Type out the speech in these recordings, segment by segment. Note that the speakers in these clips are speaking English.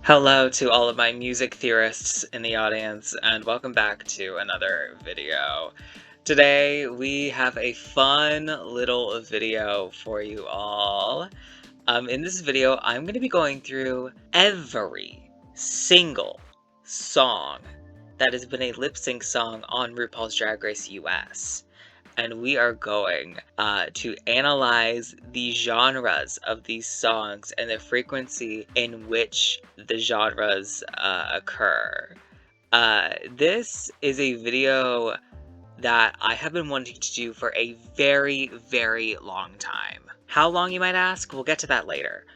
Hello to all of my music theorists in the audience, and welcome back to another video. Today, we have a fun little video for you all. In this video, I'm going to be going through every single song that has been a lip-sync song on RuPaul's Drag Race US. And we are going to analyze the genres of these songs and the frequency in which the genres occur. This is a video that I have been wanting to do for a very, very long time. How long, you might ask? We'll get to that later.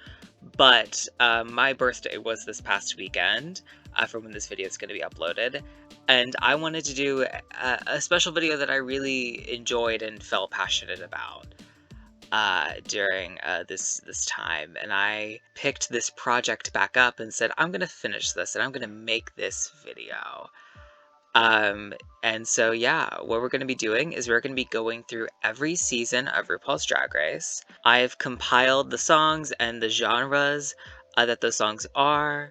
But my birthday was this past weekend, for when this video is going to be uploaded, and I wanted to do a special video that I really enjoyed and felt passionate about during this time. And I picked this project back up and said, I'm going to finish this and I'm going to make this video. And so yeah, what we're going to be doing is we're going to be going through every season of RuPaul's Drag Race. I've compiled the songs and the genres that those songs are,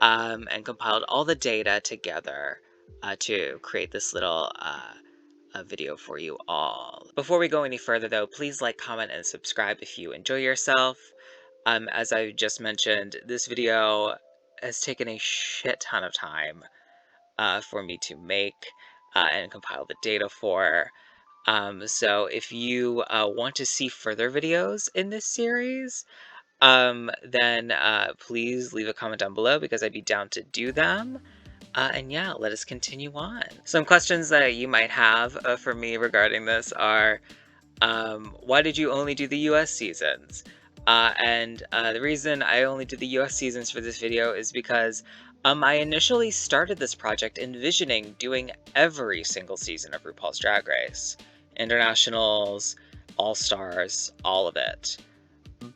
and compiled all the data together to create this little video for you all. Before we go any further though, please like, comment, and subscribe if you enjoy yourself. As I just mentioned, this video has taken a shit ton of time for me to make and compile the data for. So if you want to see further videos in this series, then please leave a comment down below because I'd be down to do them. And yeah, let us continue on. Some questions that you might have for me regarding this are, why did you only do the US seasons? The reason I only did the US seasons for this video is because I initially started this project envisioning doing every single season of RuPaul's Drag Race. Internationals, All-Stars, all of it.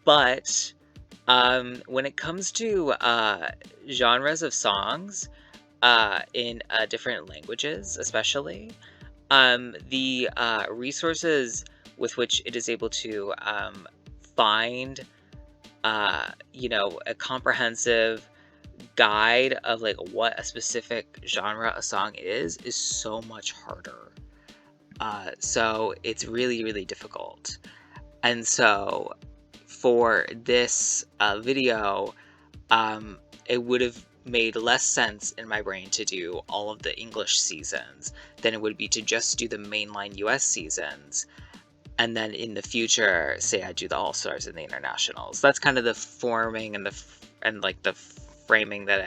But when it comes to genres of songs, in different languages especially, the resources with which it is able to find a comprehensive guide of like what a specific genre a song is so much harder. So it's really, really difficult. And so for this video, it would have made less sense in my brain to do all of the English seasons than it would be to just do the mainline US seasons. And then in the future, say I do the All-Stars and the Internationals. That's kind of the forming and the framing that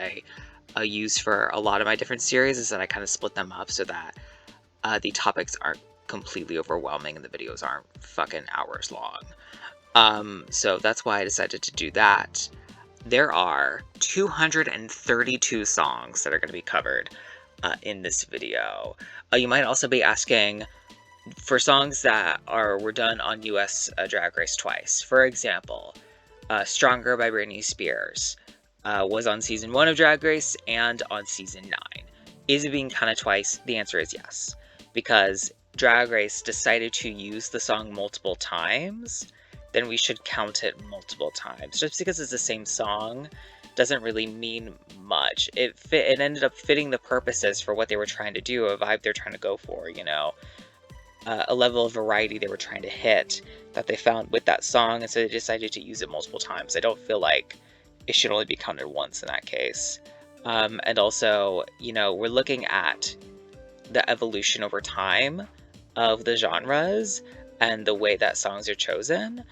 I use for a lot of my different series, is that I kind of split them up so that the topics aren't completely overwhelming and the videos aren't fucking hours long. So that's why I decided to do that. There are 232 songs that are going to be covered in this video. You might also be asking for songs that were done on US Drag Race twice. For example, Stronger by Britney Spears was on season 1 of Drag Race and on season 9. Is it being counted twice? The answer is yes, because Drag Race decided to use the song multiple times. Then we should count it multiple times. Just because it's the same song doesn't really mean much. It ended up fitting the purposes for what they were trying to do, a vibe they're trying to go for, a level of variety they were trying to hit that they found with that song, and so they decided to use it multiple times. I don't feel like it should only be counted once in that case. And also, we're looking at the evolution over time of the genres and the way that songs are chosen.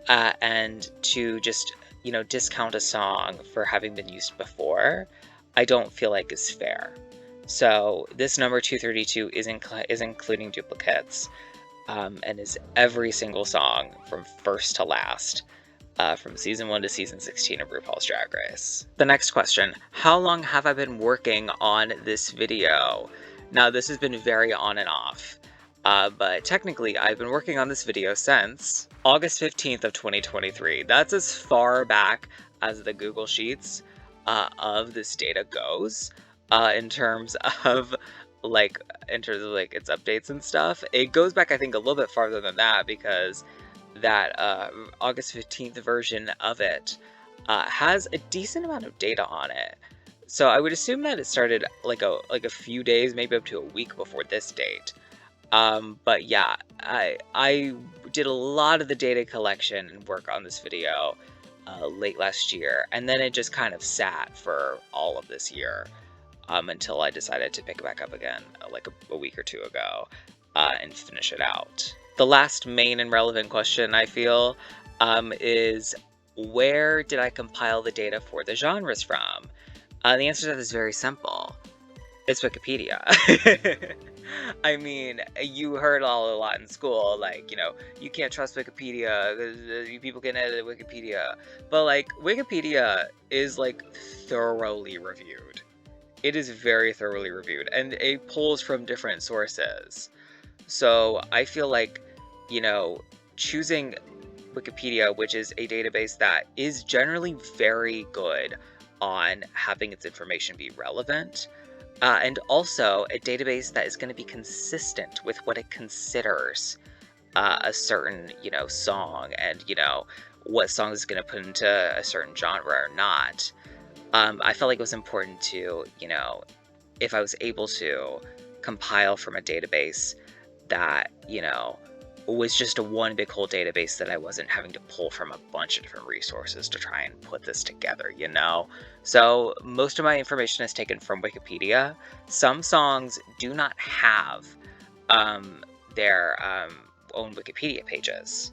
And to just, discount a song for having been used before, I don't feel like is fair. So this number 232 is including duplicates, and is every single song from first to last, from season 1 to season 16 of RuPaul's Drag Race. The next question, how long have I been working on this video? Now, this has been very on and off. But technically, I've been working on this video since August 15th of 2023. That's as far back as the Google Sheets of this data goes, in terms of its updates and stuff. It goes back, I think, a little bit farther than that, because that August 15th version of it has a decent amount of data on it. So I would assume that it started like a few days, maybe up to a week before this date. But yeah, I did a lot of the data collection and work on this video late last year, and then it just kind of sat for all of this year until I decided to pick it back up again like a week or two ago and finish it out. The last main and relevant question I feel is, where did I compile the data for the genres from? The answer to that is very simple. It's Wikipedia. I mean, you heard all a lot in school, like, you can't trust Wikipedia because people can edit Wikipedia. But, like, Wikipedia is, like, thoroughly reviewed. It is very thoroughly reviewed, and it pulls from different sources. So I feel like, you know, choosing Wikipedia, which is a database that is generally very good on having its information be relevant, and also a database that is going to be consistent with what it considers a certain, song, and, what song is going to put into a certain genre or not. I felt like it was important to, if I was able to compile from a database that, was just a one big whole database that I wasn't having to pull from a bunch of different resources to try and put this together. So most of my information is taken from Wikipedia. Some songs do not have their own Wikipedia pages.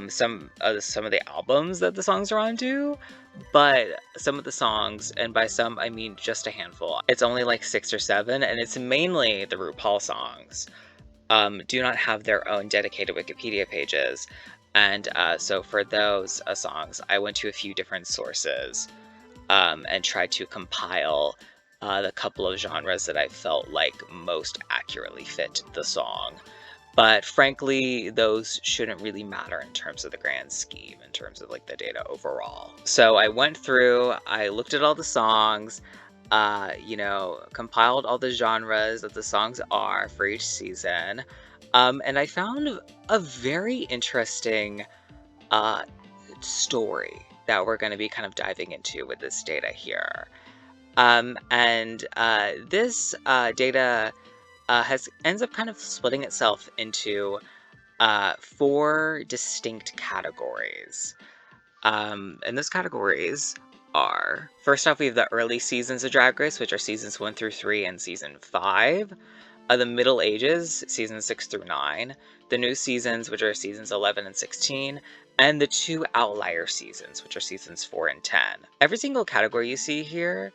Some of the albums that the songs are on do, but some of the songs, and by some I mean just a handful, it's only like 6 or 7, and it's mainly the RuPaul songs, do not have their own dedicated Wikipedia pages. And so for those songs, I went to a few different sources and tried to compile the couple of genres that I felt like most accurately fit the song. But frankly, those shouldn't really matter in terms of the grand scheme, in terms of like the data overall. So I went through, I looked at all the songs, compiled all the genres that the songs are for each season. And I found a very interesting story that we're going to be kind of diving into with this data here. And this data ends up kind of splitting itself into 4 distinct categories. And those categories are, first off, we have the early seasons of Drag Race, which are seasons 1 through 3 and season 5. The middle ages, seasons 6 through 9. The new seasons, which are seasons 11 and 16. And the 2 outlier seasons, which are seasons 4 and 10. Every single category you see here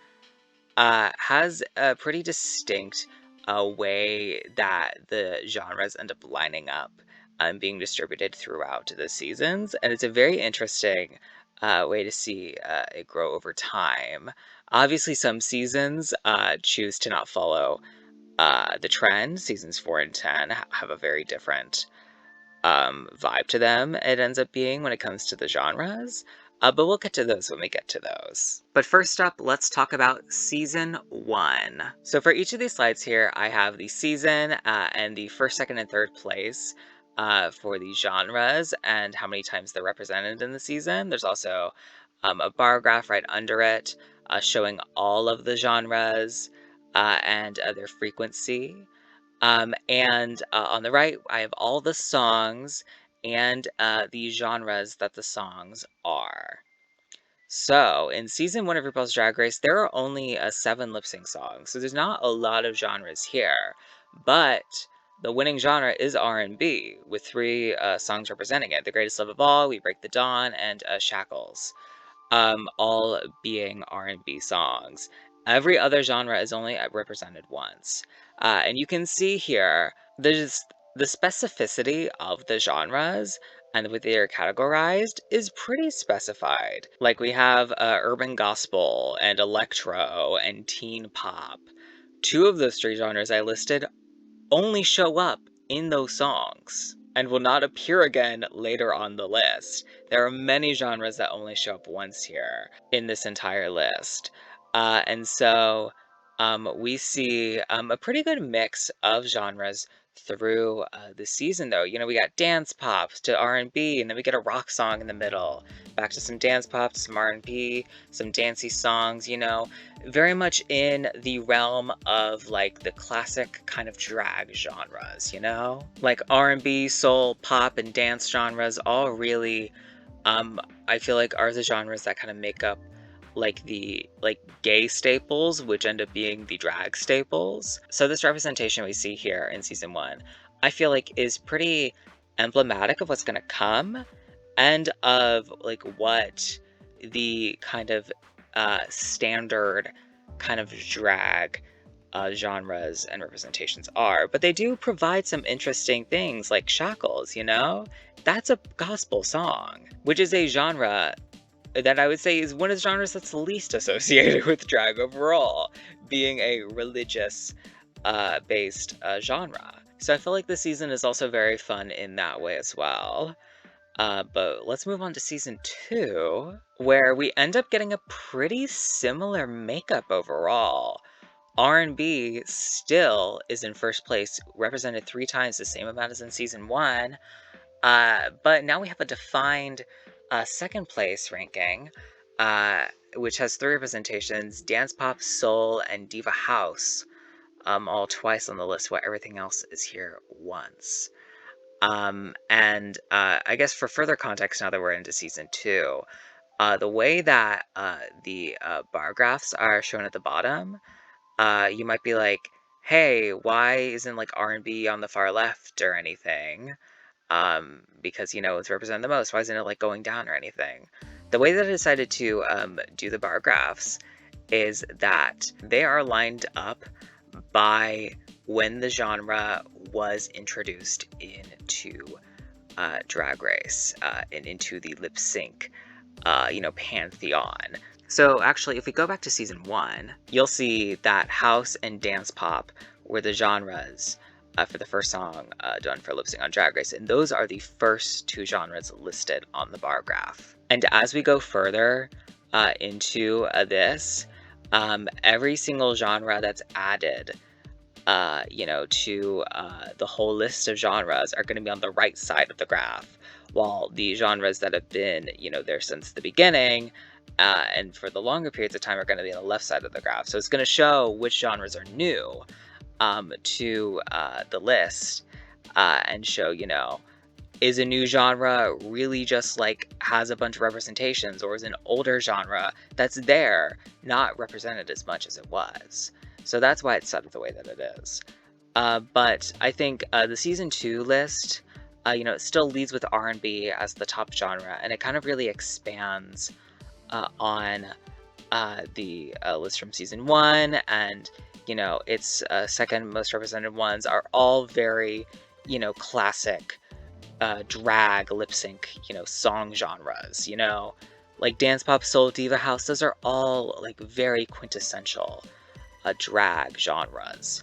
has a pretty distinct way that the genres end up lining up and being distributed throughout the seasons. And it's a very interesting way to see it grow over time. Obviously, some seasons choose to not follow the trend. Seasons 4 and 10 have a very different vibe to them, it ends up being, when it comes to the genres. But we'll get to those when we get to those. But first up, let's talk about season 1. So for each of these slides here, I have the season and the first, second, and third place for these genres and how many times they're represented in the season. There's also a bar graph right under it showing all of the genres and their frequency. And on the right, I have all the songs and the genres that the songs are. So, in season 1 of RuPaul's Drag Race, there are only 7 lip sync songs, so there's not a lot of genres here. But the winning genre is R&B, with 3 songs representing it: The Greatest Love of All, We Break the Dawn, and Shackles, all being R&B songs. Every other genre is only represented once. And you can see here, there's the specificity of the genres and the way they are categorized is pretty specified. Like, we have urban gospel and electro and teen pop. 2 of those 3 genres I listed only show up in those songs and will not appear again later on the list. There are many genres that only show up once here in this entire list. And so we see a pretty good mix of genres through the season, though. You know, we got dance pops to R&B, and then we get a rock song in the middle. Back to some dance pops, some R&B, some dancey songs, you know. Very much in the realm of, like, the classic kind of drag genres, you know? Like R&B, soul, pop, and dance genres all really I feel like are the genres that kind of make up like the gay staples, which end up being the drag staples. So this representation we see here in season one, I feel like is pretty emblematic of what's gonna come and of like what the kind of standard kind of drag genres and representations are. But they do provide some interesting things like Shackles, you know? That's a gospel song, which is a genre that I would say is one of the genres that's least associated with drag overall, being a religious based genre. So I feel like this season is also very fun in that way as well. But let's move on to season two, where we end up getting a pretty similar makeup overall. R&B still is in first place, represented 3 times the same amount as in season one, but now we have a defined second place ranking, which has 3 representations: dance pop, soul, and diva house, all twice on the list, while everything else is here once. And I guess for further context, now that we're into season two, the way that the bar graphs are shown at the bottom, you might be like, hey, why isn't like R&B on the far left or anything? Because, you know, it's represented the most. Why isn't it like going down or anything? The way that I decided to do the bar graphs is that they are lined up by when the genre was introduced into Drag Race and into the lip sync, you know, pantheon. So actually, if we go back to season one, you'll see that house and dance pop were the genres for the first song done for lip sync on Drag Race, and those are the first 2 genres listed on the bar graph. And as we go further into this, every single genre that's added, you know, to the whole list of genres are going to be on the right side of the graph, while the genres that have been, you know, there since the beginning and for the longer periods of time are going to be on the left side of the graph. So it's going to show which genres are new to the list and show, you know, is a new genre really just like has a bunch of representations, or is an older genre that's there not represented as much as it was? So that's why it's set up the way that it is. But I think the season 2 list, you know, it still leads with R&B as the top genre, and it kind of really expands on the list from season 1, and you know, its second most represented ones are all very, you know, classic drag lip sync, you know, song genres, you know, like dance pop, soul, diva house. Those are all like very quintessential drag genres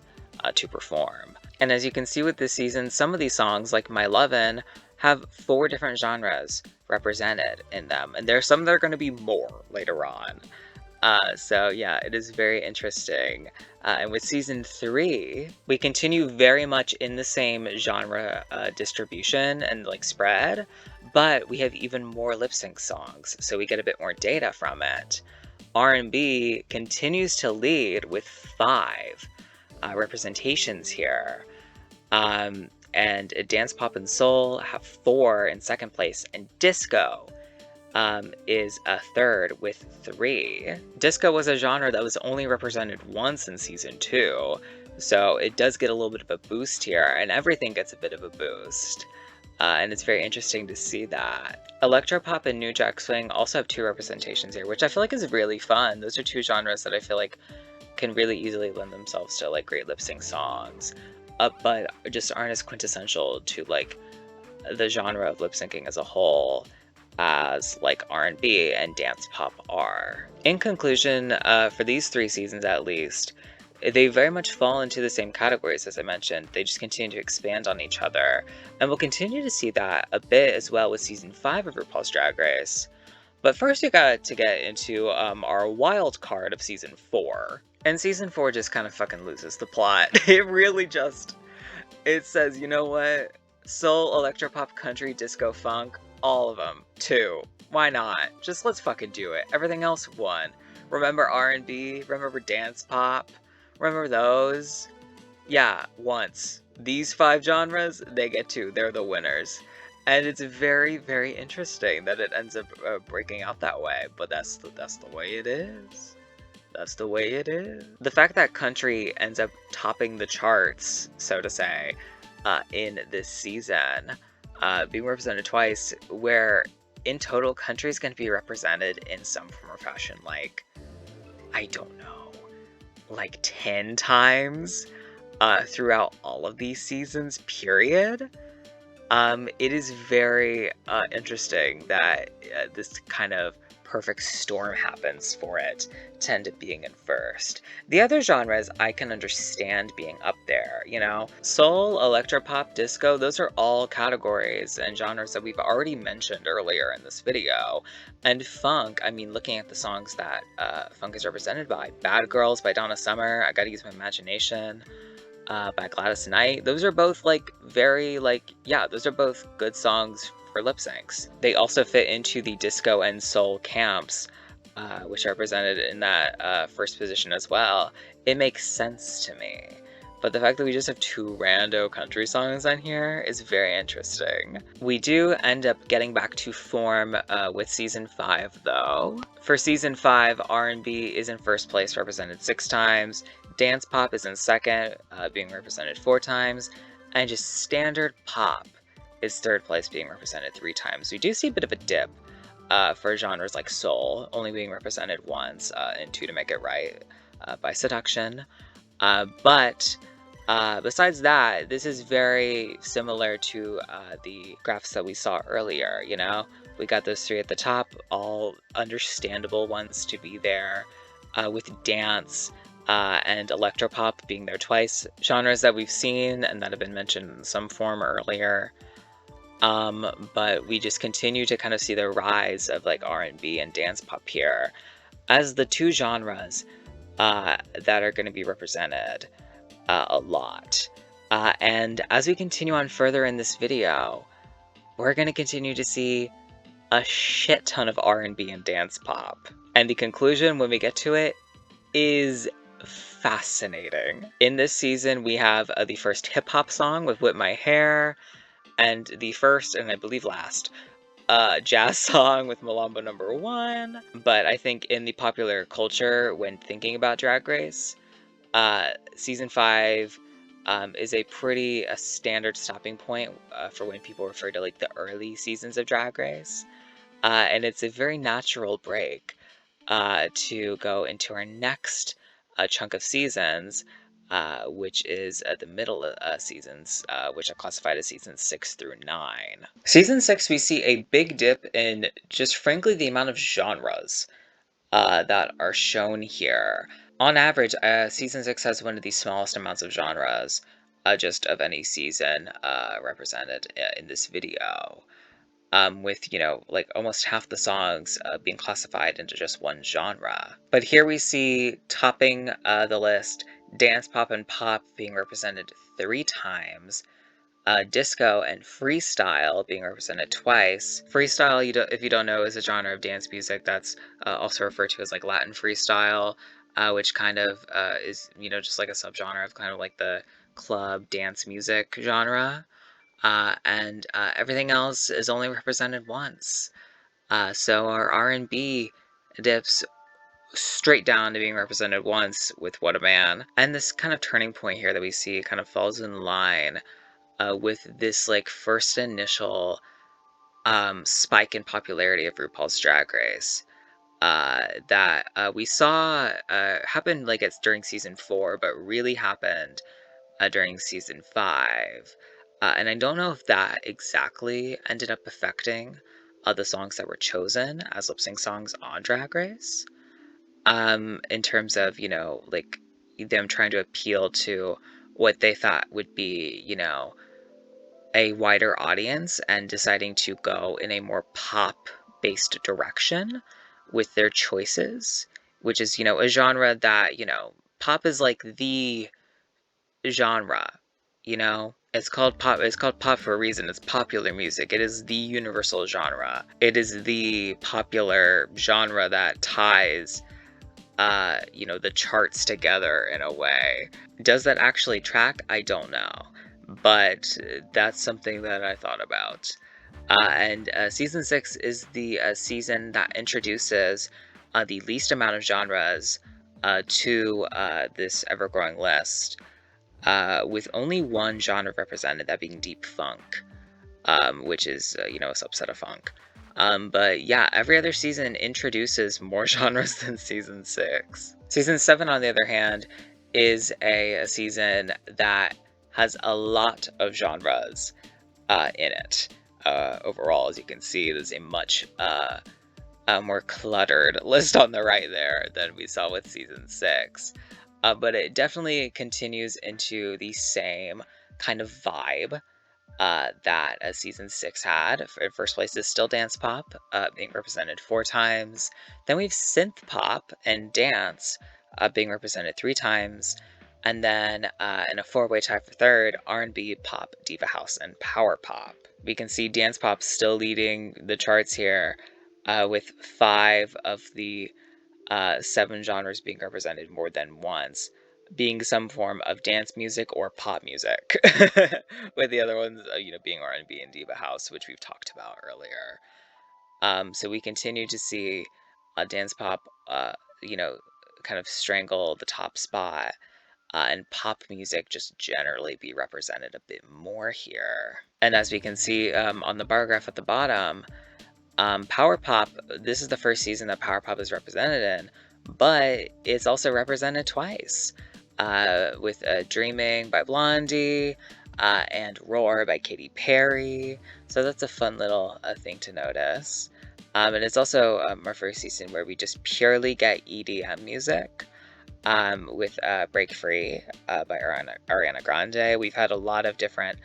to perform. And as you can see with this season, some of these songs, like My Lovin', have 4 different genres represented in them, and there's some that are going to be more later on. So yeah, it is very interesting. And with season 3, we continue very much in the same genre distribution and like spread, but we have even more lip sync songs, so we get a bit more data from it. R&B continues to lead with 5 representations here. And dance pop and soul have 4 in second place, and disco is a third with 3. Disco was a genre that was only represented once in season 2, so it does get a little bit of a boost here, and everything gets a bit of a boost. And it's very interesting to see that. Electropop and New Jack Swing also have 2 representations here, which I feel like is really fun. Those are 2 genres that I feel like can really easily lend themselves to like great lip sync songs, but just aren't as quintessential to like the genre of lip syncing as a whole as like R&B and dance pop are. In conclusion, for these 3 seasons at least, they very much fall into the same categories as I mentioned. They just continue to expand on each other, and we'll continue to see that a bit as well with season 5 of RuPaul's Drag Race. But first we got to get into our wild card of season 4. And season 4 just kind of fucking loses the plot. It says, you know what? Soul, electropop, country, disco, funk, all of them. 2. Why not? Just let's fucking do it. Everything else, 1. Remember R&B? Remember dance pop? Remember those? Yeah, once. These 5 genres, they get 2. They're the winners. And it's very, very interesting that it ends up breaking out that way. But that's the way it is. That's the way it is. The fact that country ends up topping the charts, so to say, in this season, being represented twice, where in total country is going to be represented in some form or fashion, like, I don't know, like 10 times throughout all of these seasons, period. It is very interesting that this kind of perfect storm happens for it to end up being in first. The other genres I can understand being up there, you know? Soul, electropop, disco, those are all categories and genres that we've already mentioned earlier in this video. And funk, I mean, looking at the songs that funk is represented by, Bad Girls by Donna Summer, I Gotta Use My Imagination, by Gladys Knight. Those are both those are both good songs for lip syncs. They also fit into the disco and soul camps, which are represented in that first position as well. It makes sense to me. But the fact that we just have 2 rando country songs on here is very interesting. We do end up getting back to form with season 5 though. For season 5, R&B is in first place, represented 6 times. Dance pop is in second, being represented 4 times. And just standard pop is third place, being represented 3 times. We do see a bit of a dip for genres like soul, only being represented once, and 2 to make it right, by Seduction. But besides that, this is very similar to the graphs that we saw earlier, you know? We got those 3 at the top, all understandable ones to be there, with dance and electropop being there twice. Genres that we've seen and that have been mentioned in some form earlier. But we just continue to kind of see the rise of like R&B and dance pop here as the 2 genres that are going to be represented a lot. And as we continue on further in this video, we're going to continue to see a shit ton of R&B and dance pop. And the conclusion, when we get to it, is fascinating. In this season, we have the first hip-hop song with Whip My Hair, and the first, and I believe last, jazz song with Malamba Number 1. But I think in the popular culture, when thinking about Drag Race, season 5 is a pretty standard stopping point for when people refer to like the early seasons of Drag Race. And it's a very natural break to go into our next chunk of seasons, which is the middle seasons, which are classified as seasons 6 through 9. Season 6, we see a big dip in just frankly the amount of genres that are shown here. On average, season 6 has one of the smallest amounts of genres just of any season represented in this video. With, you know, like almost half the songs being classified into just one genre. But here we see topping the list, dance pop and pop being represented 3 times, disco and freestyle being represented twice. Freestyle, if you don't know, is a genre of dance music that's also referred to as like Latin freestyle, which kind of is, you know, just like a subgenre of kind of like the club dance music genre. And everything else is only represented once. So our R&B dips straight down to being represented once with What a Man. And this kind of turning point here that we see kind of falls in line with this like first initial spike in popularity of RuPaul's Drag Race. That we saw happen like it's during season 4, but really happened during season 5. And I don't know if that exactly ended up affecting the songs that were chosen as lip sync songs on Drag Race. In terms of, you know, like them trying to appeal to what they thought would be, you know, a wider audience and deciding to go in a more pop-based direction with their choices, which is, you know, a genre that, you know, pop is like the genre, you know? It's called pop. It's called pop for a reason. It's popular music. It is the universal genre. It is the popular genre that ties, the charts together in a way. Does that actually track? I don't know, but that's something that I thought about. And season 6 is the season that introduces the least amount of genres to this ever-growing list, with only one genre represented, that being deep funk, which is, a subset of funk. But yeah, every other season introduces more genres than season 6. Season 7, on the other hand, is a season that has a lot of genres in it. Overall, as you can see, there's a much more cluttered list on the right there than we saw with season 6. But it definitely continues into the same kind of vibe that season 6 had. In first place is still dance pop, being represented 4 times. Then we have synth pop and dance being represented 3 times. And then in a 4-way tie for third, R&B, pop, diva house, and power pop. We can see dance pop still leading the charts here, with 5 of the 7 genres being represented more than once, being some form of dance music or pop music, with the other ones, being R&B and diva house, which we've talked about earlier. So we continue to see dance pop, you know, kind of strangle the top spot, and pop music just generally be represented a bit more here. And as we can see on the bar graph at the bottom, Power Pop, this is the first season that Power Pop is represented in, but it's also represented twice, with Dreaming by Blondie, and Roar by Katy Perry. So that's a fun little thing to notice. And it's also our first season where we just purely get EDM music, with Break Free by Ariana Grande. We've had a lot of different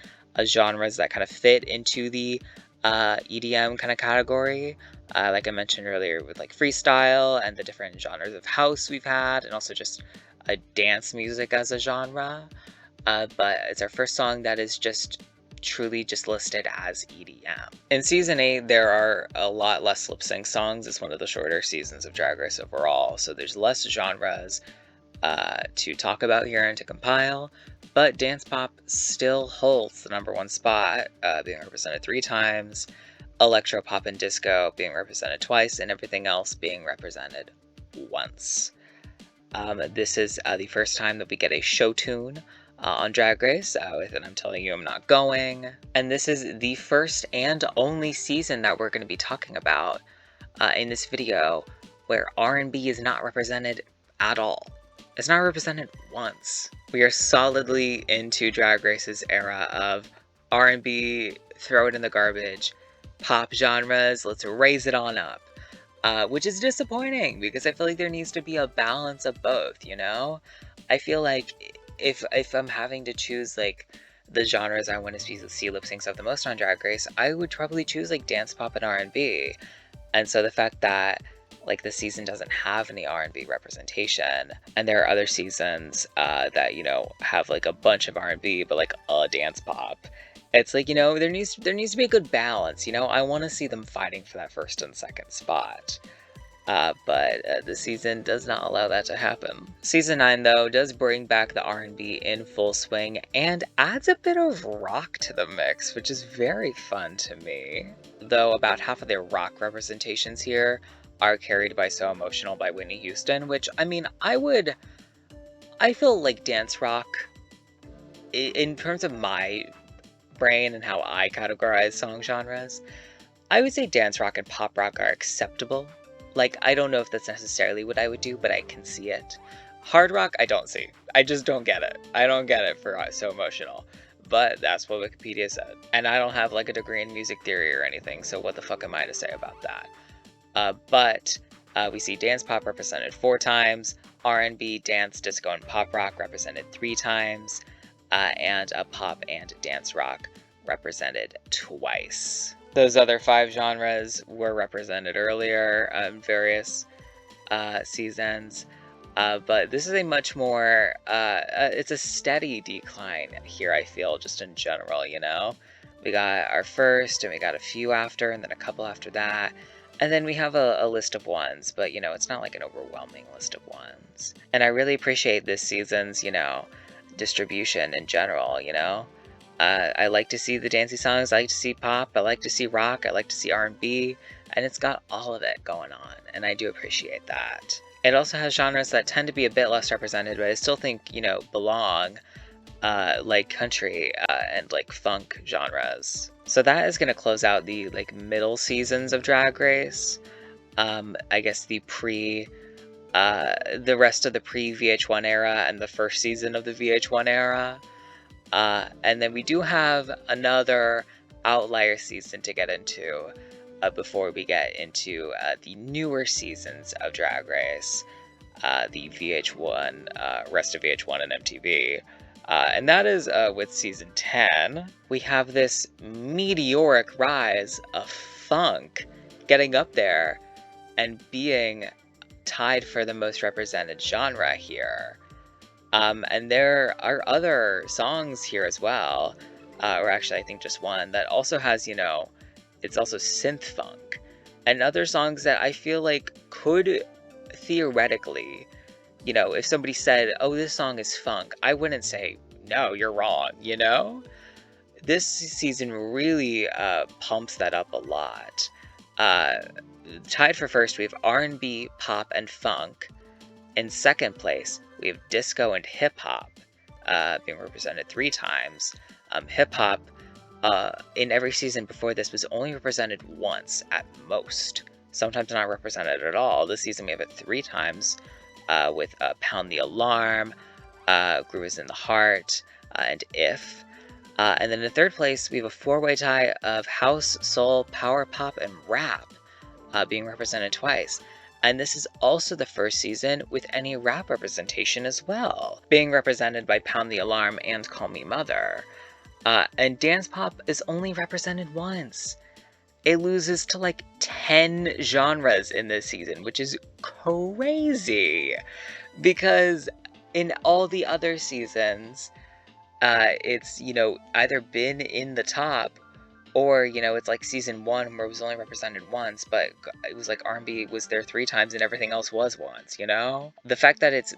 genres that kind of fit into the EDM kind of category, like I mentioned earlier, with like freestyle and the different genres of house we've had, and also just dance music as a genre. But it's our first song that is just truly just listed as EDM. In season 8, there are a lot less lip sync songs. It's one of the shorter seasons of Drag Race overall, so there's less genres to talk about here and to compile, but dance pop still holds the #1 spot, being represented 3 times, electro pop and disco being represented twice, and everything else being represented once. This is the first time that we get a show tune on Drag Race, with And I'm Telling You I'm Not Going, and this is the first and only season that we're going to be talking about in this video where R&B is not represented at all. It's not represented once. We are solidly into Drag Race's era of R&B, throw it in the garbage, pop genres, let's raise it on up. Which is disappointing because I feel like there needs to be a balance of both, you know? I feel like if I'm having to choose like the genres I want to see lip syncs of the most on Drag Race, I would probably choose like dance pop and R&B. And so the fact that like the season doesn't have any R&B representation, and there are other seasons that have like a bunch of R&B but like a dance pop, it's like there needs to be a good balance. I want to see them fighting for that first and second spot, but the season does not allow that to happen. Season 9 though does bring back the R&B in full swing and adds a bit of rock to the mix, which is very fun to me. Though about half of their rock representations here are carried by So Emotional by Whitney Houston, which, I mean, I feel like dance rock, in terms of my brain and how I categorize song genres, I would say dance rock and pop rock are acceptable. Like, I don't know if that's necessarily what I would do, but I can see it. Hard rock, I don't see. I just don't get it. I don't get it for So Emotional. But that's what Wikipedia said. And I don't have like a degree in music theory or anything, so what the fuck am I to say about that? But we see dance pop represented 4 times, R&B, dance, disco, and pop rock represented 3 times, and pop and dance rock represented twice. Those other 5 genres were represented earlier in various seasons, But this is a much more, it's a steady decline here, I feel, just in general, you know? We got our first, and we got a few after, and then a couple after that. And then we have a list of ones, but, you know, it's not like an overwhelming list of ones. And I really appreciate this season's, you know, distribution in general, you know? I like to see the dancey songs, I like to see pop, I like to see rock, I like to see R&B, and it's got all of it going on, and I do appreciate that. It also has genres that tend to be a bit less represented, but I still think, you know, belong, like country and like funk genres. So that is going to close out the like middle seasons of Drag Race. I guess the rest of the pre VH1 era and the first season of the VH1 era. And then we do have another outlier season to get into before we get into the newer seasons of Drag Race, the VH1, rest of VH1 and MTV. And that is with season 10. We have this meteoric rise of funk getting up there and being tied for the most represented genre here. And there are other songs here as well, or actually I think just one, that also has, you know, it's also synth funk. And other songs that I feel like could theoretically, you know, if somebody said, oh, this song is funk, I wouldn't say, no, you're wrong, you know? This season really pumps that up a lot. Tied for first, we have R&B, pop, and funk. In second place, we have disco and hip hop being represented 3 times. Hip hop in every season before this was only represented once at most, sometimes not represented at all. This season we have it 3 times with Pound the Alarm, Groove is in the Heart, and If. And then in third place, we have a 4-way tie of house, soul, power pop, and rap being represented twice. And this is also the first season with any rap representation as well, being represented by Pound the Alarm and Call Me Mother. And dance pop is only represented once. It loses to like 10 genres in this season, which is crazy. Because in all the other seasons, it's, you know, either been in the top, or, you know, it's like season 1 where it was only represented once, but it was like R&B was there 3 times and everything else was once, you know? The fact that it's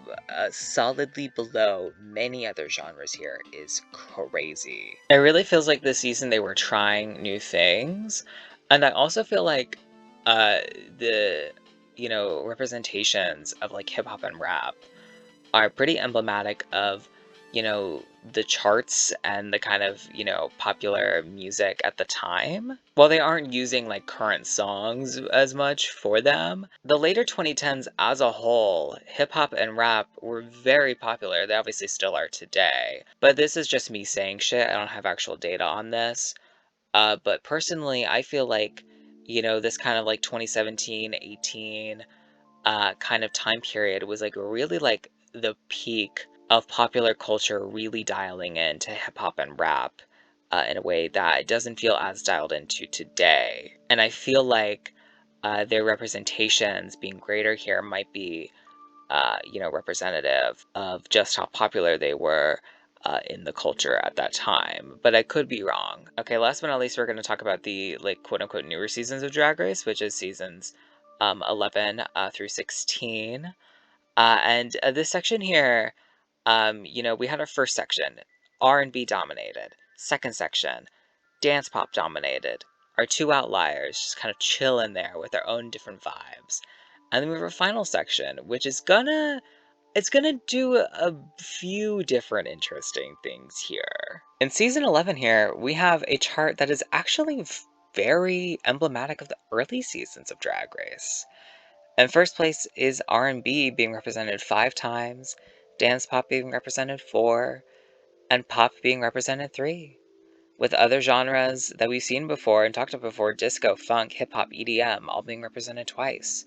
solidly below many other genres here is crazy. It really feels like this season they were trying new things. And I also feel like uh, the, you know, representations of like hip hop and rap are pretty emblematic of, you know, the charts and the kind of, you know, popular music at the time. While they aren't using like current songs as much for them, the later 2010s as a whole, hip hop and rap were very popular. They obviously still are today. But this is just me saying shit. I don't have actual data on this. But personally, I feel like, you know, this kind of like 2017, 18 kind of time period was like really like the peak of popular culture really dialing into hip hop and rap in a way that doesn't feel as dialed into today. And I feel like their representations being greater here might be, you know, representative of just how popular they were in the culture at that time. But I could be wrong. Okay, last but not least, we're going to talk about the like quote unquote newer seasons of Drag Race, which is seasons 11 through 16. And this section here, you know, we had our first section, R&B dominated. Second section, dance pop dominated. Our 2 outliers just kind of chill in there with their own different vibes. And then we have our final section, which is it's gonna do a few different interesting things here. In season 11 here, we have a chart that is actually very emblematic of the early seasons of Drag Race. In first place is R&B being represented 5 times, dance pop being represented 4, and pop being represented 3. With other genres that we've seen before and talked about before, disco, funk, hip hop, EDM, all being represented twice,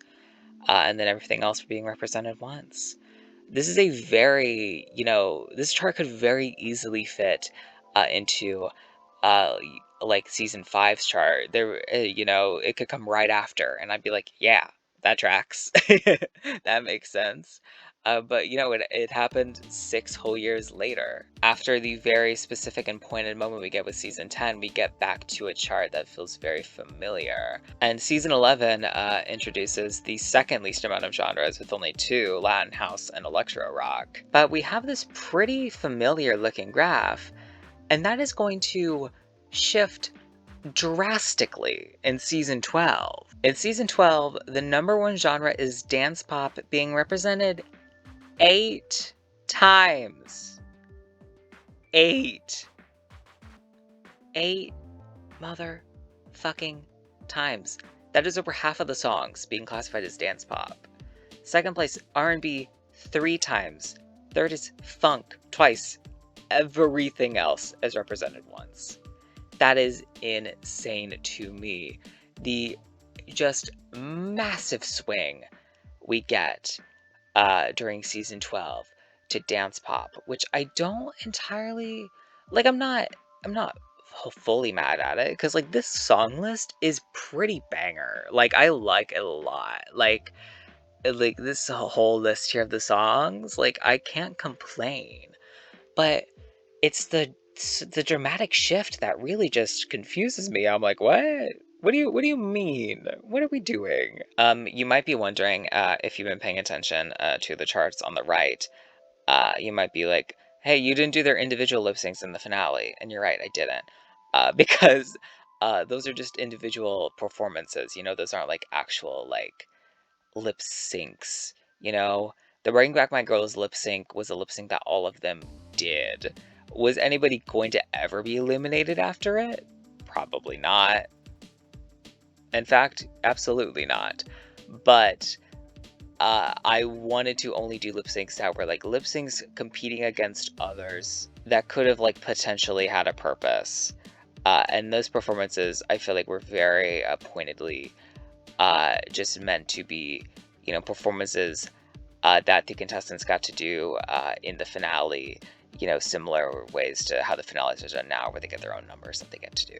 and then everything else being represented once. This is a very, you know, this chart could very easily fit into uh, like season 5's chart. There, you know, it could come right after, and I'd be like, yeah, that tracks. That makes sense. But it happened 6 whole years later. After the very specific and pointed moment we get with season 10, we get back to a chart that feels very familiar. And season 11 introduces the second least amount of genres with only 2, Latin house and electro rock. But we have this pretty familiar looking graph, and that is going to shift drastically in season 12. In season 12, the #1 genre is dance pop, being represented 8 times. 8. 8 motherfucking times. That is over half of the songs being classified as dance pop. Second place, R&B 3 times. Third is funk twice. Everything else is represented once. That is insane to me. The just massive swing we get during season 12 to dance pop, which I don't entirely like. I'm not fully mad at it, because like this song list is pretty banger. Like I like it a lot. Like this whole list here of the songs, like I can't complain. But it's the dramatic shift that really just confuses me. I'm like, what? What do you mean? What are we doing? You might be wondering, if you've been paying attention to the charts on the right. You might be like, hey, you didn't do their individual lip syncs in the finale, and you're right, I didn't, because those are just individual performances. Those aren't like actual like lip syncs. The Bring Back My Girls lip sync was a lip sync that all of them did. Was anybody going to ever be eliminated after it? Probably not. In fact, absolutely not. But I wanted to only do lip syncs that were like lip syncs competing against others that could have like potentially had a purpose. And those performances, I feel like, were very pointedly just meant to be, performances that the contestants got to do in the finale, similar ways to how the finales are done now, where they get their own numbers that they get to do,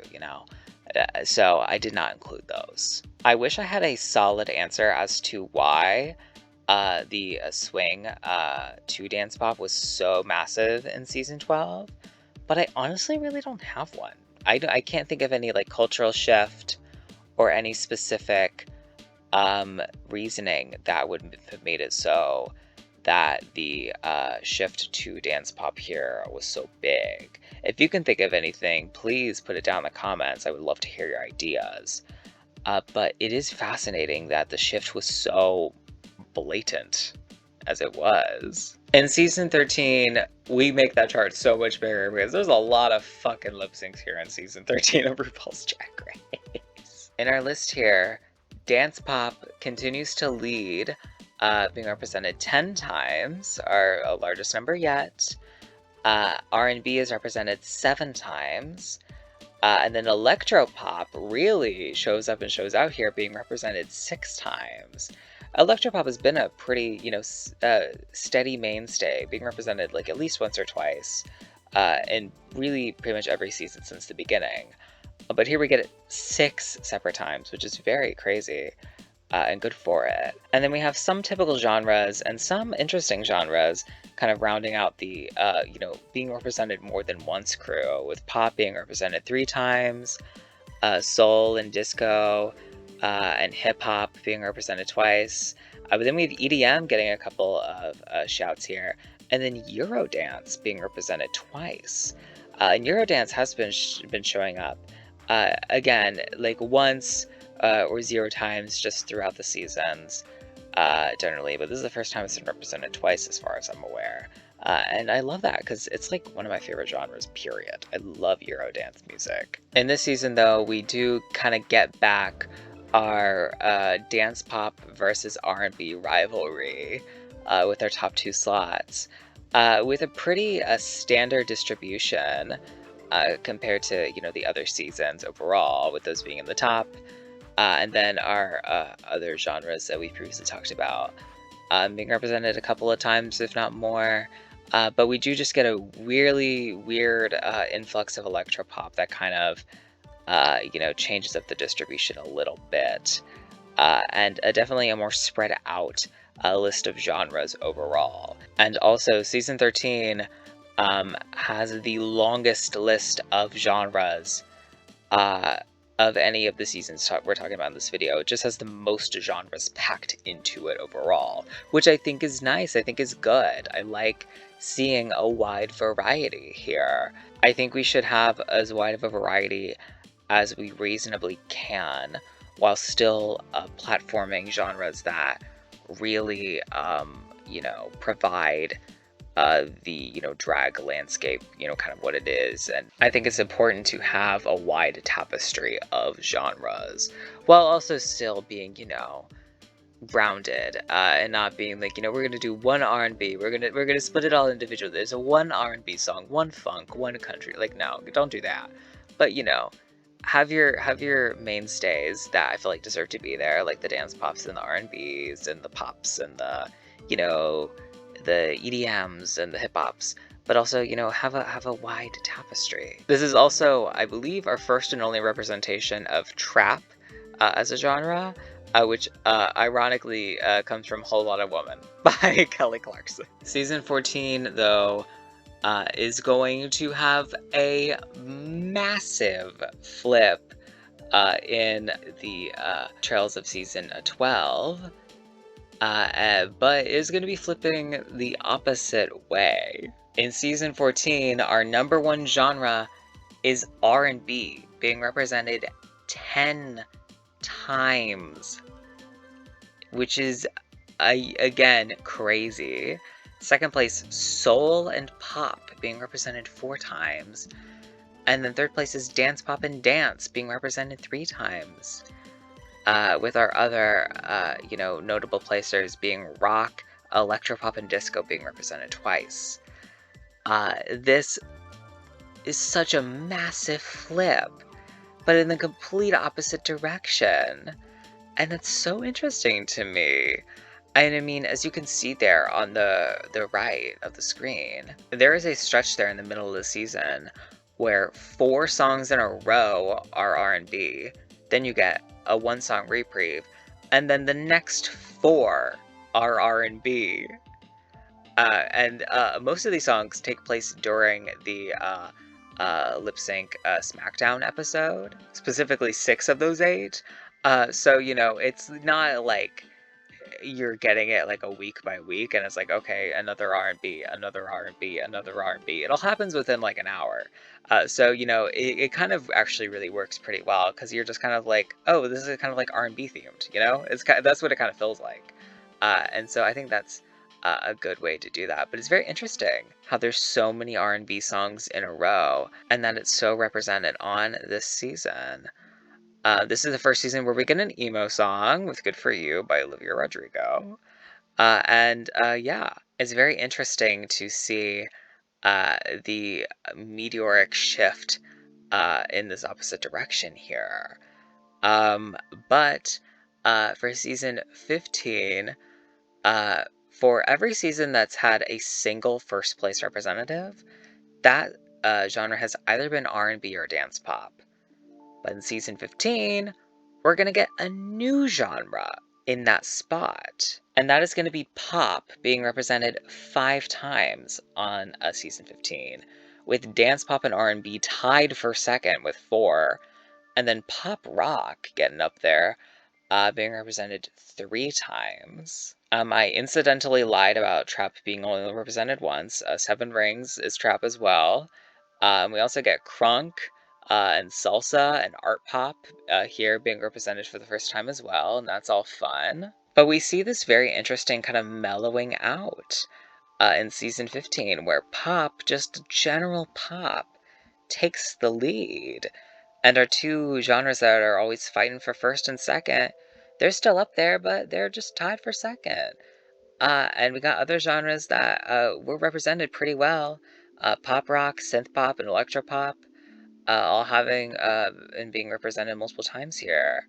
So I did not include those. I wish I had a solid answer as to why the swing to dance pop was so massive in season 12, but I honestly really don't have one. I can't think of any like cultural shift or any specific reasoning that would have made it so that the shift to dance pop here was so big. If you can think of anything, please put it down in the comments. I would love to hear your ideas. But it is fascinating that the shift was so blatant as it was. In season 13, we make that chart so much bigger because there's a lot of fucking lip syncs here in season 13 of RuPaul's Drag Race. In our list here, dance pop continues to lead, being represented 10 times, our largest number yet. R&B is represented 7 times. And then electropop really shows up and shows out here, being represented 6 times. Electropop has been a pretty, steady mainstay, being represented like at least once or twice, in really pretty much every season since the beginning. But here we get it 6 separate times, which is very crazy, and good for it. And then we have some typical genres and some interesting genres kind of rounding out the, being represented more than once crew, with pop being represented 3 times, soul and disco, and hip hop being represented twice. But then we have EDM getting a couple of shouts here, and then Eurodance being represented twice. And Eurodance has been showing up again, like once or 0 times just throughout the seasons, generally. But this is the first time it's been represented twice, as far as I'm aware. And I love that because it's like one of my favorite genres, period. I love Eurodance music. In this season, though, we do kind of get back our dance pop versus R&B rivalry with our top 2 slots, with a pretty standard distribution compared to the other seasons overall, with those being in the top, and then our other genres that we previously talked about being represented a couple of times, if not more. But we do just get a really weird influx of electropop that kind of changes up the distribution a little bit. and definitely a more spread out list of genres overall. And also, season 13 has the longest list of genres uh, of any of the seasons we're talking about in this video. It just has the most genres packed into it overall, which I think is nice. I think is good. I like seeing a wide variety here. I think we should have as wide of a variety as we reasonably can, while still platforming genres that really, provide the drag landscape, kind of what it is. And I think it's important to have a wide tapestry of genres, while also still being, grounded, and not being like, we're gonna do one R&B, we're gonna split it all individually. There's a one R&B song, one funk, one country. Like, no, don't do that. But have your mainstays that I feel like deserve to be there, like the dance pops and the R&Bs and the pops and you know the EDMs and the hip hops, but also have a wide tapestry. This is also, I believe, our first and only representation of trap as a genre, which ironically comes from Whole Lotta Woman by Kelly Clarkson. Season 14, though, is going to have a massive flip in the trails of season 12, but is going to be flipping the opposite way. In season 14, our number one genre is R&B, being represented 10 times, which is, again, crazy. Second place, soul and pop, being represented 4 times. And then third place is dance, pop, and dance, being represented 3 times. With our other, notable placers being rock, electropop, and disco being represented twice. This is such a massive flip, but in the complete opposite direction. And it's so interesting to me. And I mean, as you can see there on the right of the screen, there is a stretch there in the middle of the season where 4 songs in a row are R&B. Then you get a 1-song reprieve, and then the next 4 are R&B. And most of these songs take place during the lip sync SmackDown episode, specifically 6 of those 8. So it's not like you're getting it like a week by week and it's like, okay, another R&B, another R&B, another R&B. It all happens within like an hour. So it kind of actually really works pretty well, because you're just kind of like, oh, this is kind of like R&B themed, that's what it kind of feels like. And so I think that's a good way to do that. But it's very interesting how there's so many R&B songs in a row, and that it's so represented on this season. This is the first season where we get an emo song with Good For You by Olivia Rodrigo. Yeah, it's very interesting to see the meteoric shift in this opposite direction here. But for season 15, for every season that's had a single first place representative, that genre has either been R&B or dance pop. But in season 15, we're going to get a new genre in that spot. And that is going to be pop, being represented 5 times on season 15, with dance pop and R&B tied for second with 4, and then pop rock getting up there, being represented 3 times. I incidentally lied about trap being only represented once. 7 Rings is trap as well. We also get crunk and salsa and art pop here being represented for the first time as well, and that's all fun. But we see this very interesting kind of mellowing out in season 15, where pop, just general pop, takes the lead. And our 2 genres that are always fighting for first and second, they're still up there, but they're just tied for second. And we got other genres that were represented pretty well. Pop rock, synth pop, and electropop, all having and being represented multiple times here.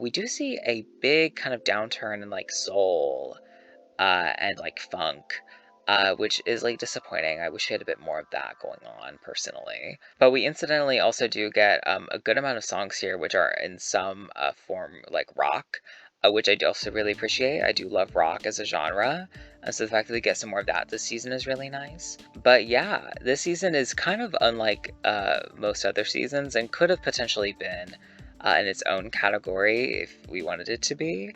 We do see a big kind of downturn in like soul and like funk, which is like disappointing. I wish we had a bit more of that going on personally. But we incidentally also do get a good amount of songs here which are in some form like rock. which I also really appreciate. I do love rock as a genre, so the fact that we get some more of that this season is really nice. But yeah, this season is kind of unlike most other seasons and could have potentially been in its own category if we wanted it to be.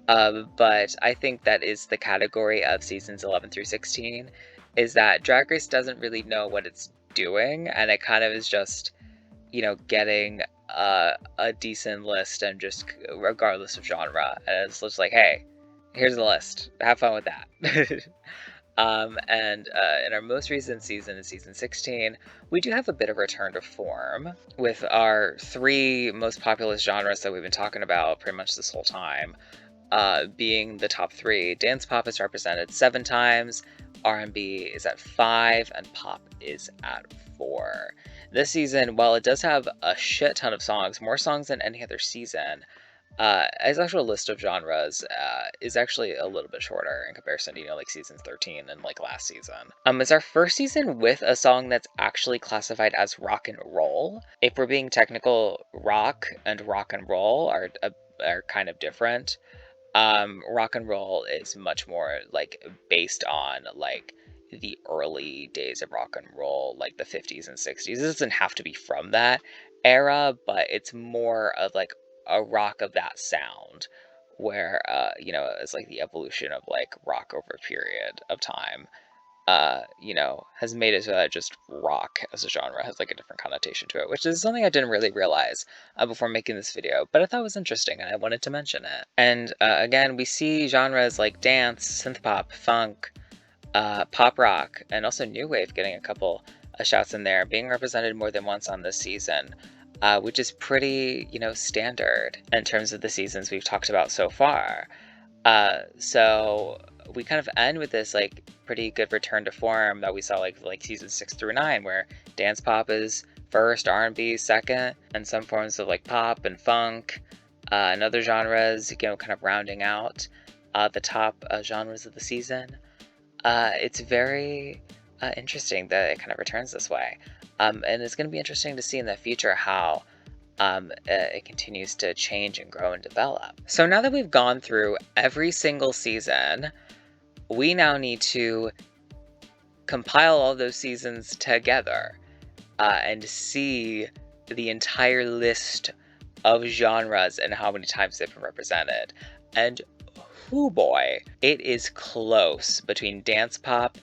But I think that is the category of seasons 11 through 16, is that Drag Race doesn't really know what it's doing, and it kind of is just, getting a decent list and just regardless of genre. And it's just like, hey, here's the list. Have fun with that. And in our most recent season, in season 16, we do have a bit of return to form with our three most populous genres that we've been talking about pretty much this whole time. Being the top three. Dance pop is represented 7 times, R&B is at 5, and pop is at 4. This season, while it does have a shit ton of songs, more songs than any other season, its actual list of genres is actually a little bit shorter in comparison to, like seasons 13 and like last season. It's our first season with a song that's actually classified as rock and roll. If we're being technical, rock and roll are kind of different. Rock and roll is much more like based on like the early days of rock and roll, like the 50s and 60s. It doesn't have to be from that era, but it's more of like a rock of that sound where it's like the evolution of like rock over a period of time. Has made it so that just rock as a genre has like a different connotation to it, which is something I didn't really realize before making this video, but I thought was interesting and I wanted to mention it. And again, we see genres like dance, synthpop, funk, pop rock, and also new wave getting a couple of shouts in there, being represented more than once on this season, which is pretty, standard in terms of the seasons we've talked about so far. So we kind of end with this like pretty good return to form that we saw like seasons 6 through 9, where dance pop is first, R&B second, and some forms of like pop and funk and other genres, kind of rounding out the top genres of the season. It's very interesting that it kind of returns this way, and it's going to be interesting to see in the future how it continues to change and grow and develop. So now that we've gone through every single season, we now need to compile all those seasons together and see the entire list of genres and how many times they've been represented. And oh boy, it is close between dance pop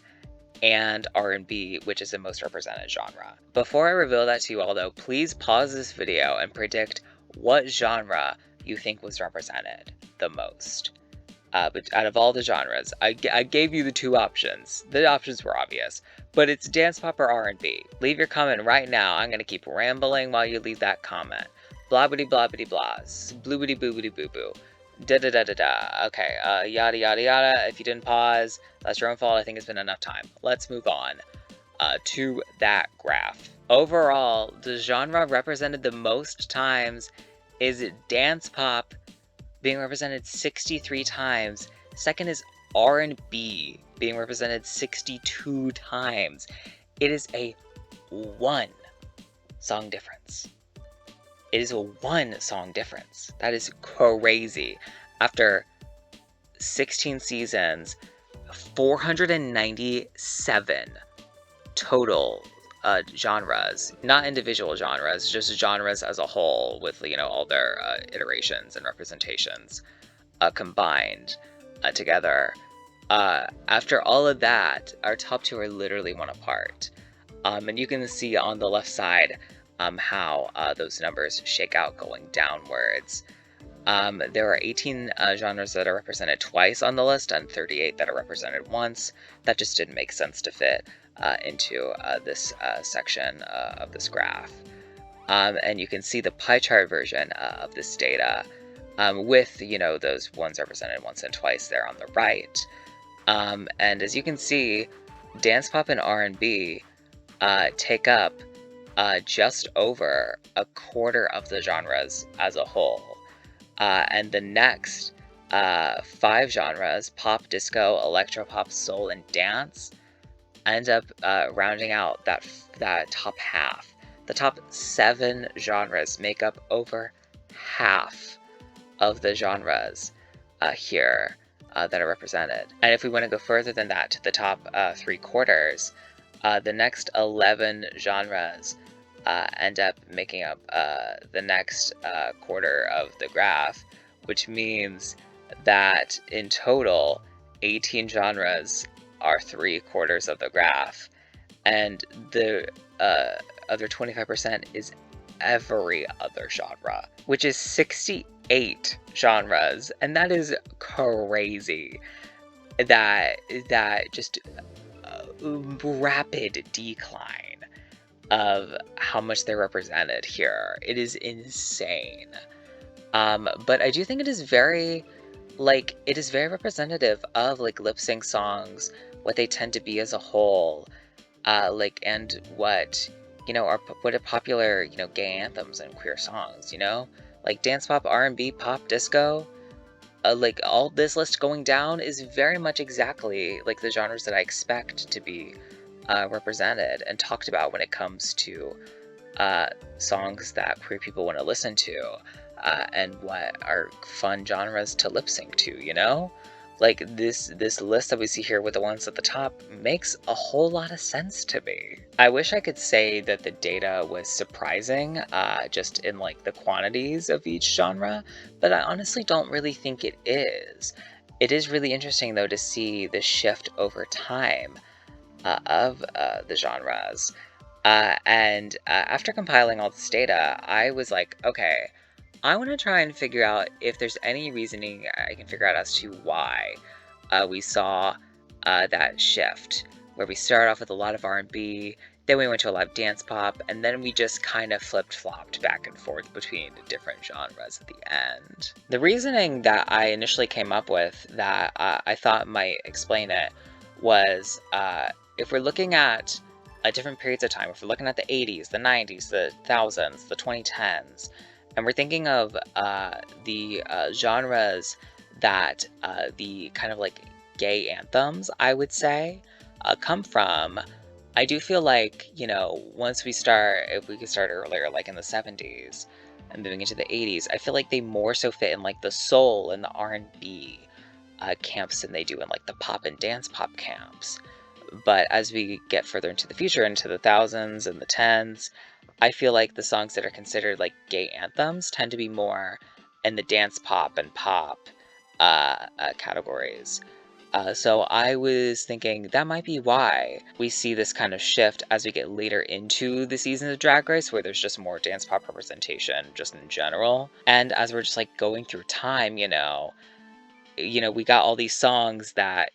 and R&B, which is the most represented genre. Before I reveal that to you all though, please pause this video and predict what genre you think was represented the most. But out of all the genres, I gave you the 2 options. The options were obvious, but it's dance pop or R&B. Leave your comment right now. I'm going to keep rambling while you leave that comment. Blobbity blobbity blahs. Bloobity boobity boo boo. Da da da da da. Okay, yada yada yada. If you didn't pause, that's your own fault. I think it's been enough time. Let's move on to that graph. Overall, the genre represented the most times is dance pop, being represented 63 times. Second is R&B, being represented 62 times. It is a 1 song difference. It is a 1 song difference. That is crazy. After 16 seasons, 497 total genres, not individual genres, just genres as a whole with, all their iterations and representations combined together. After all of that, our top 2 are literally 1 apart. And you can see on the left side how those numbers shake out going downwards. There are 18 genres that are represented twice on the list and 38 that are represented once. That just didn't make sense to fit into this section of this graph. And you can see the pie chart version of this data with, those ones represented once and twice there on the right. And as you can see, dance pop and R&B take up just over a quarter of the genres as a whole. And the next 5 genres, pop, disco, electropop, soul, and dance, end up rounding out that top half. The top 7 genres make up over half of the genres. here that are represented. And if we want to go further than that to the top 3 quarters, the next 11 genres end up making up the next quarter of the graph, which means that in total, 18 genres are 3 quarters of the graph, and the other 25% is every other genre, which is 68 genres, and that is crazy. That just rapid decline of how much they're represented here. It is insane. But I do think it is very representative of like lip sync songs, what they tend to be as a whole, and what what are popular gay anthems and queer songs, like dance pop, R&B, pop, disco. Like all this list going down is very much exactly like the genres that I expect to be represented and talked about when it comes to songs that queer people want to listen to, and what are fun genres to lip sync to. Like this list that we see here with the ones at the top makes a whole lot of sense to me. I wish I could say that the data was surprising, just in like the quantities of each genre, but I honestly don't really think it is. It is really interesting though to see the shift over time of the genres. And after compiling all this data, I was like, okay, I want to try and figure out if there's any reasoning I can figure out as to why we saw that shift, where we started off with a lot of R&B, then we went to a lot of dance pop, and then we just kind of flipped-flopped back and forth between different genres at the end. The reasoning that I initially came up with that I thought might explain it was if we're looking at different periods of time, if we're looking at the 80s, the 90s, the 2000s, the 2010s, and we're thinking of the genres that the kind of like gay anthems, I would say, come from, I do feel like, once we start, if we could start earlier, like in the 70s and moving into the 80s, I feel like they more so fit in like the soul and the R&B camps than they do in like the pop and dance pop camps. But as we get further into the future, into the thousands and the tens, I feel like the songs that are considered like gay anthems tend to be more in the dance pop and pop categories. So I was thinking that might be why we see this kind of shift as we get later into the seasons of Drag Race, where there's just more dance pop representation just in general. And as we're just like going through time, we got all these songs that,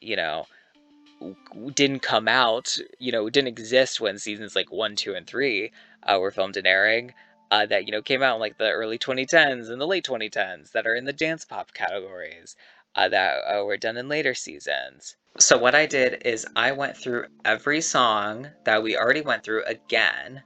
didn't come out, didn't exist when seasons like 1, 2, and 3 were filmed and airing, that, came out in like the early 2010s and the late 2010s that are in the dance pop categories that were done in later seasons. So what I did is I went through every song that we already went through again,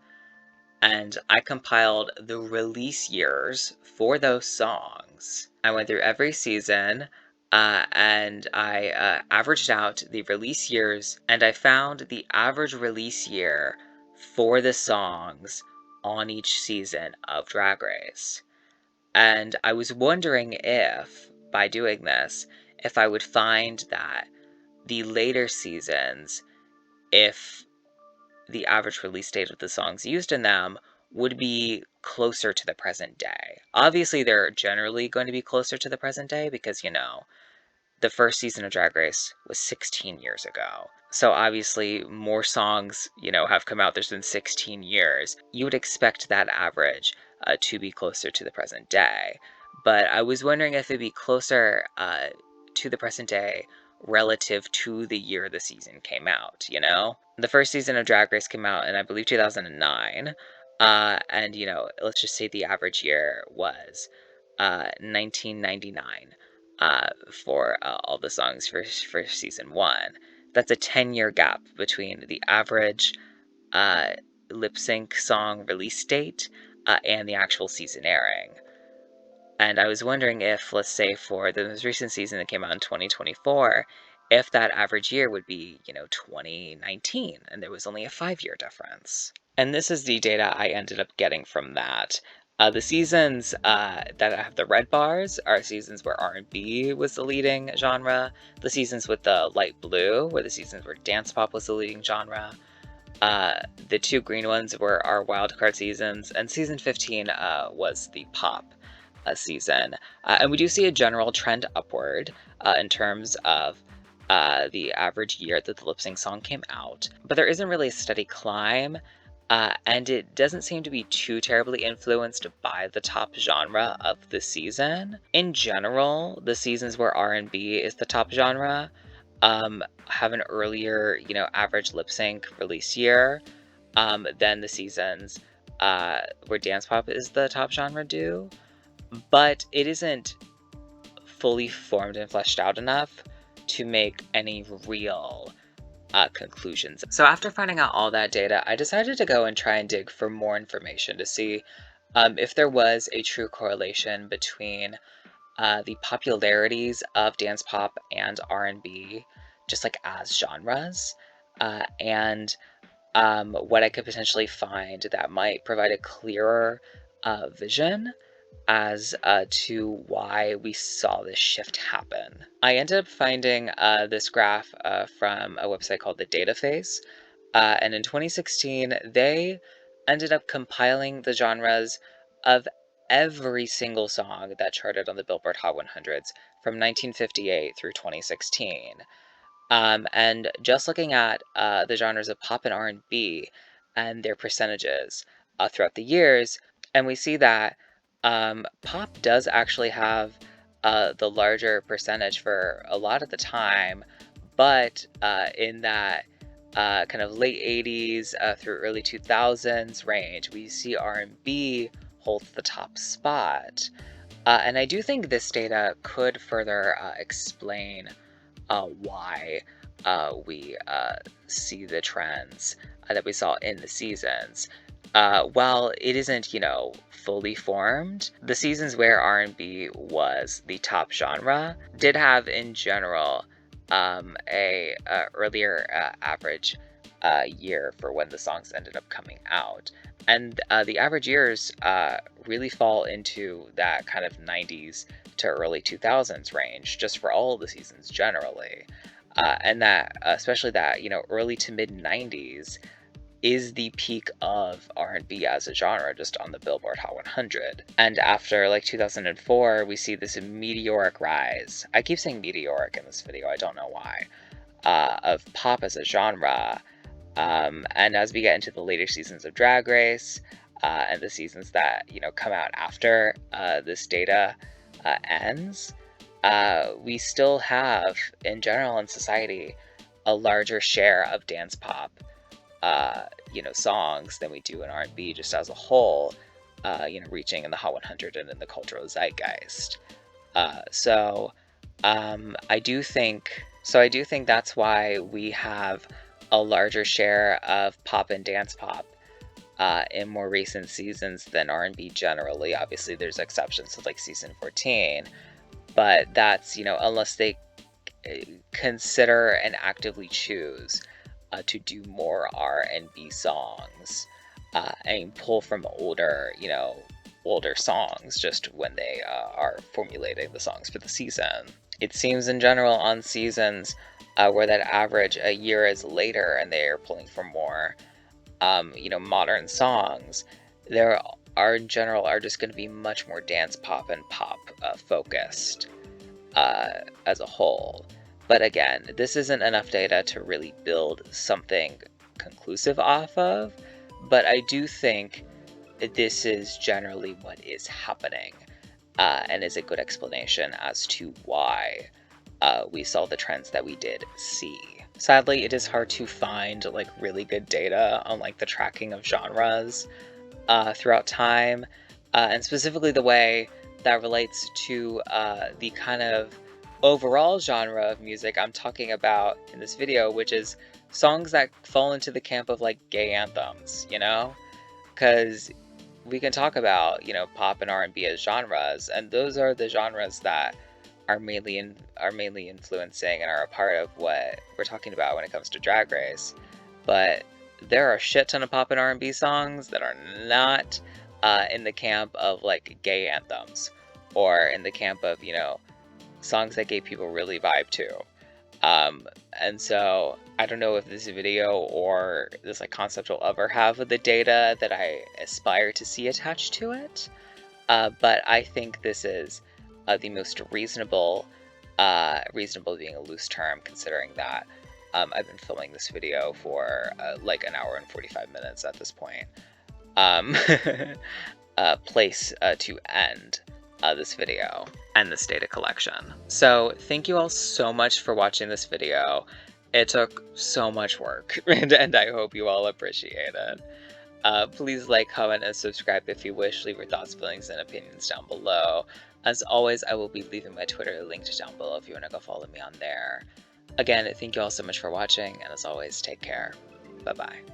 and I compiled the release years for those songs. I went through every season, and I averaged out the release years, and I found the average release year for the songs on each season of Drag Race. And I was wondering if, by doing this, if I would find that the later seasons, if the average release date of the songs used in them would be closer to the present day. Obviously, they're generally going to be closer to the present day because, the first season of Drag Race was 16 years ago. So obviously, more songs, have come out. There's been 16 years. You would expect that average to be closer to the present day. But I was wondering if it'd be closer to the present day relative to the year the season came out. The first season of Drag Race came out in, I believe, 2009. And, let's just say the average year was 1999 for all the songs for season 1. That's a 10-year gap between the average lip sync song release date and the actual season airing. And I was wondering if, let's say, for the most recent season that came out in 2024, if that average year would be, 2019, and there was only a 5-year difference. And this is the data I ended up getting from that. The seasons that have the red bars are seasons where R&B was the leading genre. The seasons with the light blue were the seasons where dance pop was the leading genre. The two green ones were our wildcard seasons, and season 15 was the pop season. And we do see a general trend upward in terms of the average year that the lip sync song came out, but there isn't really a steady climb. And it doesn't seem to be too terribly influenced by the top genre of the season. In general, the seasons where R&B is the top genre have an earlier, average lip sync release year than the seasons where dance pop is the top genre do. But it isn't fully formed and fleshed out enough to make any real conclusions. So after finding out all that data, I decided to go and try and dig for more information to see if there was a true correlation between the popularities of dance pop and R&B, just like as genres, and what I could potentially find that might provide a clearer vision as to why we saw this shift happen. I ended up finding this graph from a website called The Dataface, and in 2016, they ended up compiling the genres of every single song that charted on the Billboard Hot 100s from 1958 through 2016. And just looking at the genres of pop and R&B and their percentages throughout the years, and we see that pop does actually have the larger percentage for a lot of the time, but in that kind of late 80s through early 2000s range, we see R&B holds the top spot. And I do think this data could further explain why we see the trends that we saw in the seasons. While it isn't, fully formed, the seasons where R&B was the top genre did have, in general, a earlier average year for when the songs ended up coming out. And the average years really fall into that kind of 90s to early 2000s range, just for all of the seasons generally. And that, especially that, early to mid 90s is the peak of R&B as a genre just on the Billboard Hot 100. And after like 2004, we see this meteoric rise. I keep saying meteoric in this video, I don't know why, of pop as a genre. And as we get into the later seasons of Drag Race, and the seasons that, come out after this data ends, we still have, in general in society, a larger share of dance pop songs than we do in R&B just as a whole, reaching in the Hot 100 and in the cultural zeitgeist. So I do think that's why we have a larger share of pop and dance pop in more recent seasons than R&B generally. Obviously, there's exceptions to like season 14, but that's, unless they consider and actively choose to do more R&B songs and pull from older songs just when they are formulating the songs for the season. It seems in general on seasons where that average a year is later and they are pulling from more modern songs, there are in general are just going to be much more dance pop and pop focused as a whole. But again, this isn't enough data to really build something conclusive off of, but I do think this is generally what is happening, and is a good explanation as to why we saw the trends that we did see. Sadly, it is hard to find like really good data on like the tracking of genres throughout time, and specifically the way that relates to the kind of overall genre of music I'm talking about in this video, which is songs that fall into the camp of like gay anthems, because we can talk about pop and R&B as genres, and those are the genres that are mainly influencing and are a part of what we're talking about when it comes to Drag Race. But there are a shit ton of pop and R&B songs that are not in the camp of like gay anthems, or in the camp of, you know, songs that gay people really vibe to. And so I don't know if this video or this like concept will ever have the data that I aspire to see attached to it. But I think this is the most reasonable, reasonable being a loose term, considering that I've been filming this video for like an hour and 45 minutes at this point. Place to end this video and this data collection. So thank you all so much for watching this video. It took so much work, and I hope you all appreciate it. Please like, comment, and subscribe if you wish. Leave your thoughts, feelings, and opinions down below. As always, I will be leaving my Twitter linked down below if you want to go follow me on there. Again, thank you all so much for watching, and as always, take care. Bye-bye.